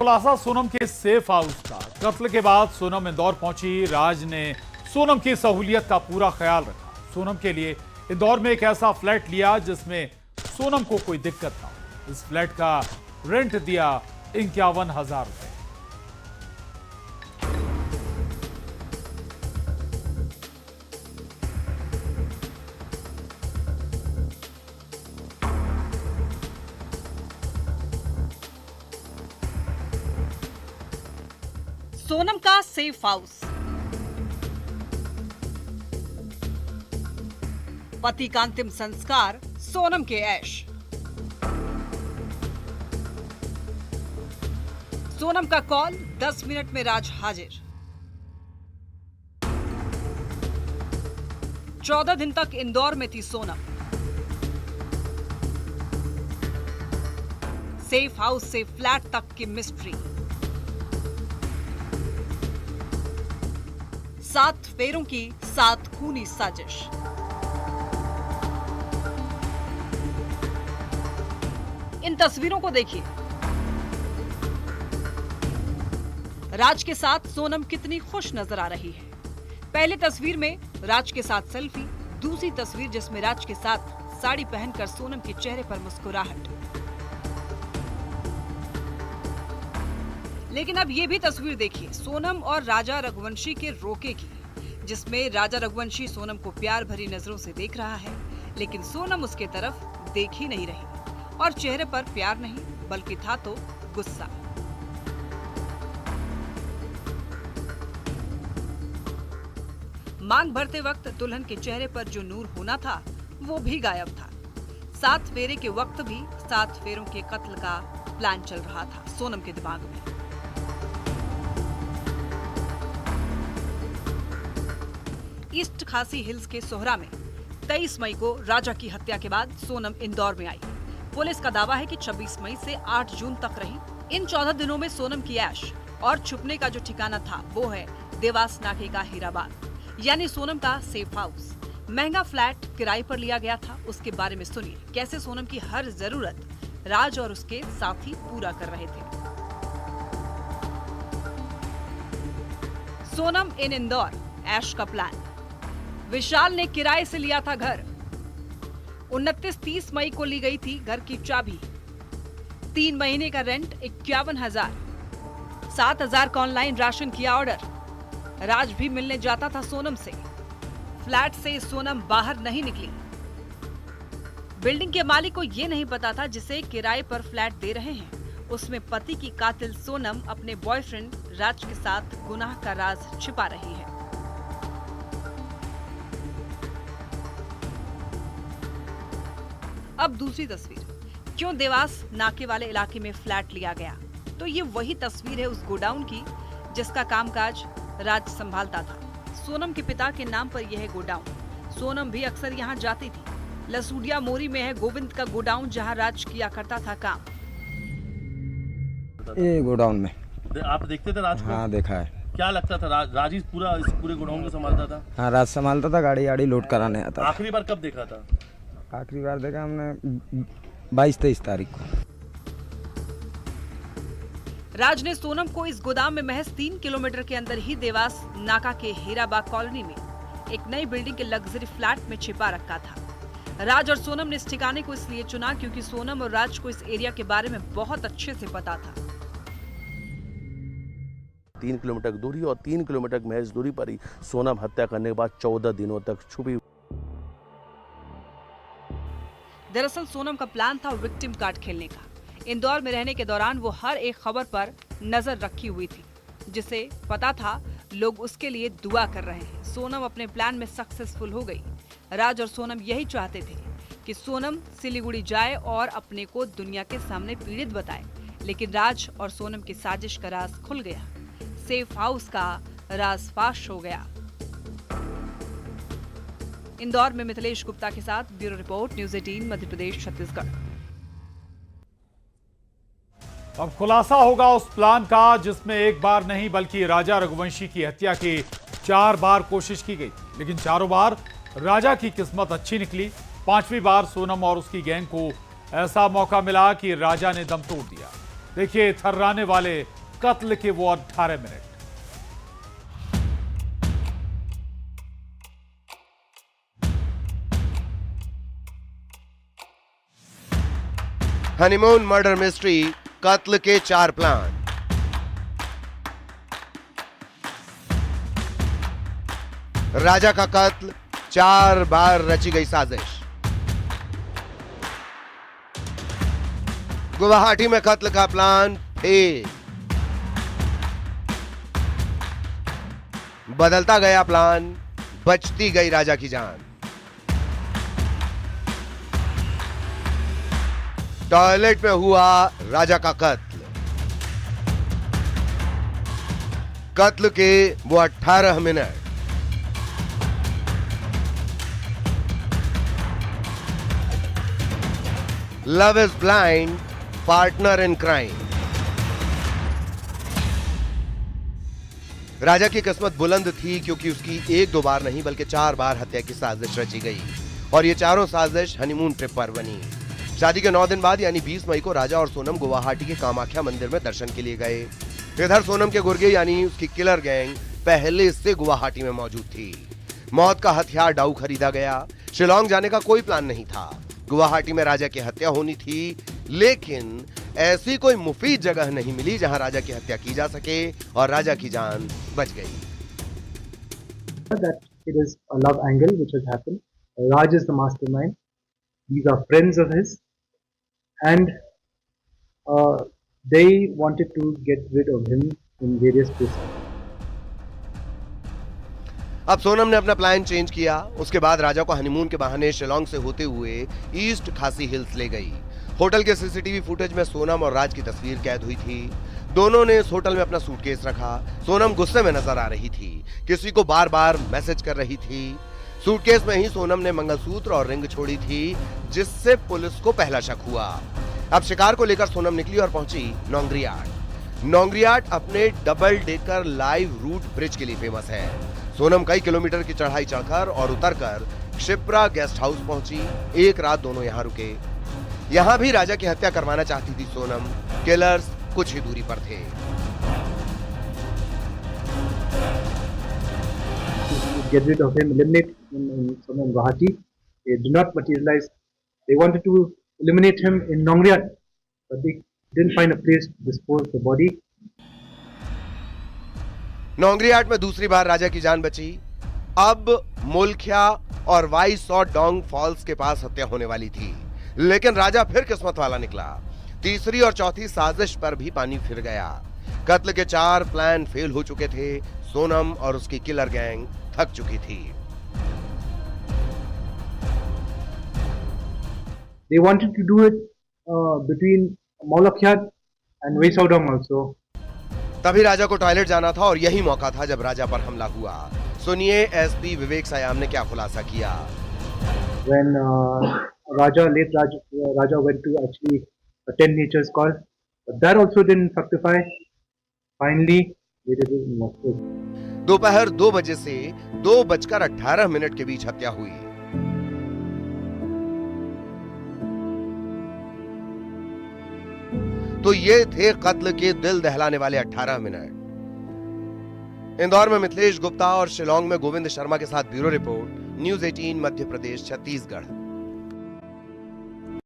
खुलासा सोनम के safe house का। कत्ल के बाद सोनम इंदौर पहुंची। राज ने सोनम की सहूलियत का पूरा ख्याल रखा। सोनम के लिए इंदौर में एक ऐसा फ्लैट लिया जिसमें सोनम को कोई दिक्कत ना हो। इस फ्लैट का रेंट दिया 51,000 रुपए। सोनम का सेफ हाउस। पति का अंतिम संस्कार, सोनम के ऐश। सोनम का कॉल, 10 मिनट में राज हाजिर। 14 दिन तक इंदौर में थी सोनम। सेफ हाउस से फ्लैट तक की मिस्ट्री। 7 फेरों की 7 खूनी साजिश। इन तस्वीरों को देखिए। राज के साथ सोनम कितनी खुश नजर आ रही है। पहली तस्वीर में राज के साथ सेल्फी, दूसरी तस्वीर जिसमें राज के साथ साड़ी पहनकर सोनम के चेहरे पर मुस्कुराहट। लेकिन अब ये भी तस्वीर देखिए सोनम और राजा रघुवंशी के रोके की, जिसमें राजा रघुवंशी सोनम को प्यार भरी नजरों से देख रहा है, लेकिन सोनम उसके तरफ देख ही नहीं रही और चेहरे पर प्यार नहीं बल्कि था तो गुस्सा। मांग भरते वक्त दुल्हन के चेहरे पर जो नूर होना था वो भी गायब था। 7 फेरे के वक्त भी 7 फेरों के कत्ल का प्लान चल रहा था सोनम के दिमाग में। ईस्ट खासी हिल्स के सोहरा में 23 मई को राजा की हत्या के बाद सोनम इंदौर में आई। पुलिस का दावा है कि 26 मई से 8 जून तक रही। इन 14 दिनों में सोनम की ऐश और छुपने का जो ठिकाना था वो है देवास नाके का हीराबाद, यानी सोनम का सेफ हाउस। महंगा फ्लैट किराए पर लिया गया था। उसके बारे में सुनिए कैसे सोनम की हर जरूरत राज और उसके साथी पूरा कर रहे थे। सोनम इन इंदौर, ऐश का प्लान। विशाल ने किराए से लिया था घर। 29-30 मई को ली गई थी घर की चाबी। 3 महीने का रेंट 51,000। 7,000 का ऑनलाइन राशन किया ऑर्डर। राज भी मिलने जाता था सोनम से। फ्लैट से सोनम बाहर नहीं निकली। बिल्डिंग के मालिक को यह नहीं पता था जिसे किराए पर फ्लैट दे रहे हैं उसमें पति की कातिल सोनम अपने बॉयफ्रेंड राज के साथ गुनाह का राज छिपा रही है। अब दूसरी तस्वीर, क्यों देवास नाके वाले इलाके में फ्लैट लिया गया? तो ये वही तस्वीर है उस गोडाउन की जिसका कामकाज राज संभालता था। सोनम के पिता के नाम पर यह है गोडाउन। सोनम भी अक्सर यहाँ जाती थी। लसूडिया मोरी में है गोविंद का गोडाउन जहाँ राज किया करता था काम। ये गोडाउन में आप देखते थे राज को? हाँ देखा है। क्या लगता था राज ही इस पूरे गोडाउन को संभालता था? हाँ राज संभालता था, गाड़ी लोड कराने आता था। आखिरी बार कब देखा था? आखिरी बार देखा हमने 22-23 तारीख को। राज ने सोनम को इस गोदाम में महज 3 किलोमीटर के अंदर ही देवास नाका के हीराबाग कॉलोनी में एक नई बिल्डिंग के लग्जरी फ्लैट में छिपा रखा था। राज और सोनम ने इस ठिकाने को इसलिए चुना क्योंकि सोनम और राज को इस एरिया के बारे में बहुत अच्छे से पता था। 3 किलोमीटर की दूरी और 3 किलोमीटर की महज दूरी पर ही सोनम हत्या करने के बाद 14 दिनों तक छुपी। दरअसल सोनम का प्लान था विक्टिम कार्ड खेलने का। इंदौर में रहने के दौरान वो हर एक खबर पर नजर रखी हुई थी, जिसे पता था लोग उसके लिए दुआ कर रहे हैं। सोनम अपने प्लान में सक्सेसफुल हो गई। राज और सोनम यही चाहते थे कि सोनम सिलीगुड़ी जाए और अपने को दुनिया के सामने पीड़ित बताए, लेकिन राज और सोनम की साजिश का राज खुल गया। सेफ हाउस का राज फाश हो गया। इंदौर में मिथिलेश गुप्ता के साथ bureau report, news 18 Madhya Pradesh Chhattisgarh. अब खुलासा होगा उस प्लान का जिसमें एक बार नहीं बल्कि राजा रघुवंशी की हत्या की 4 बार कोशिश की गई, लेकिन चारों बार राजा की किस्मत अच्छी निकली। 5वीं बार सोनम और उसकी गैंग को ऐसा मौका मिला कि राजा ने दम तोड़ दिया। देखिए थर्राने वाले कत्ल के वो 18 मिनट। हनीमून मर्डर मिस्ट्री, कत्ल के 4 प्लान। राजा का कत्ल, 4 बार रची गई साजिश। गुवाहाटी में कत्ल का प्लान फेल। बदलता गया प्लान, बचती गई राजा की जान। टॉयलेट में हुआ राजा का कत्ल। कत्ल के वो 18 मिनट। Love is blind, partner in crime. राजा की किस्मत बुलंद थी क्योंकि उसकी 1-2 बार नहीं बल्कि 4 बार हत्या की साजिश रची गई और ये चारों साजिश हनीमून ट्रिप पर बनी। शादी के 9 दिन बाद यानी 20 मई को राजा और सोनम गुवाहाटी के कामाख्या मंदिर में दर्शन के लिए गए। इधर सोनम के गुर्गे यानी उसकी किलर गैंग पहले से गुवाहाटी में मौजूद थी। मौत का हथियार डाउ खरीदा गया। शिलोंग जाने का कोई प्लान नहीं था। गुवाहाटी में राजा की हत्या होनी थी, लेकिन ऐसी कोई मुफीद जगह नहीं मिली जहां राजा की हत्या की जा सके और राजा की जान बच गई। That it is a love angle which has happened. Raj is the mastermind. These are friends of his, and they wanted to get rid of him in various places. अब सोनम ने अपना प्लान चेंज किया। उसके बाद राजा को honeymoon के बहाने शिलोंग से होते हुए ईस्ट खासी हिल्स ले गई। होटल के सीसीटीवी फुटेज में सोनम और राज की तस्वीर कैद हुई थी। दोनों ने इस होटल में अपना सूटकेस रखा। सोनम गुस्से में नजर आ रही थी, किसी को बार बार मैसेज कर रही थी। सूटकेस में ही सोनम ने मंगलसूत्र और रिंग छोड़ी थी, जिससे पुलिस को पहला शक हुआ। अब शिकार को लेकर सोनम निकली और पहुंची नोंगरियाट। नोंगरियाट अपने double decker live root bridge के लिए फेमस है। सोनम कई किलोमीटर की चढ़ाई चढ़कर और उतरकर शिप्रा गेस्ट हाउस पहुंची। एक रात दोनों यहां रुके। यहां भी राजा की हत्या करवाना चाहती थी सोनम। किलर्स कुछ ही दूरी पर थे। Get rid of him, eliminate him in Guwahati. They did not materialize. They wanted to eliminate him in Nongriat, but they didn't find a place to dispose the body. नोंगरियाट में दूसरी बार राजा की जान बची। अब मुल्खिया और वाई सौ डोंग फॉल्स के पास हत्या होने वाली थी, लेकिन राजा फिर किस्मत वाला निकला। तीसरी और चौथी साजिश पर भी पानी फिर गया। कत्ल के 4 प्लान फेल हो चुके थे। सोनम और उसकी किलर गैंग थक चुकी थी। They wanted to do it between Maulakyat and Wesaudong also. तभी राजा को टॉयलेट जाना था और यही मौका था जब राजा पर हमला हुआ। सुनिए एसपी विवेक सयाम ने क्या खुलासा किया। When late Raja went to actually attend nature's call, but that also didn't fructify. Finally, they did it in Moscow. दोपहर 2 बजे से 2:18 के बीच हत्या हुई। तो ये थे कत्ल के दिल दहलाने वाले 18 मिनट। इंदौर में मिथिलेश गुप्ता और शिलोंग में गोविंद शर्मा के साथ bureau report, news 18 Madhya Pradesh Chhattisgarh.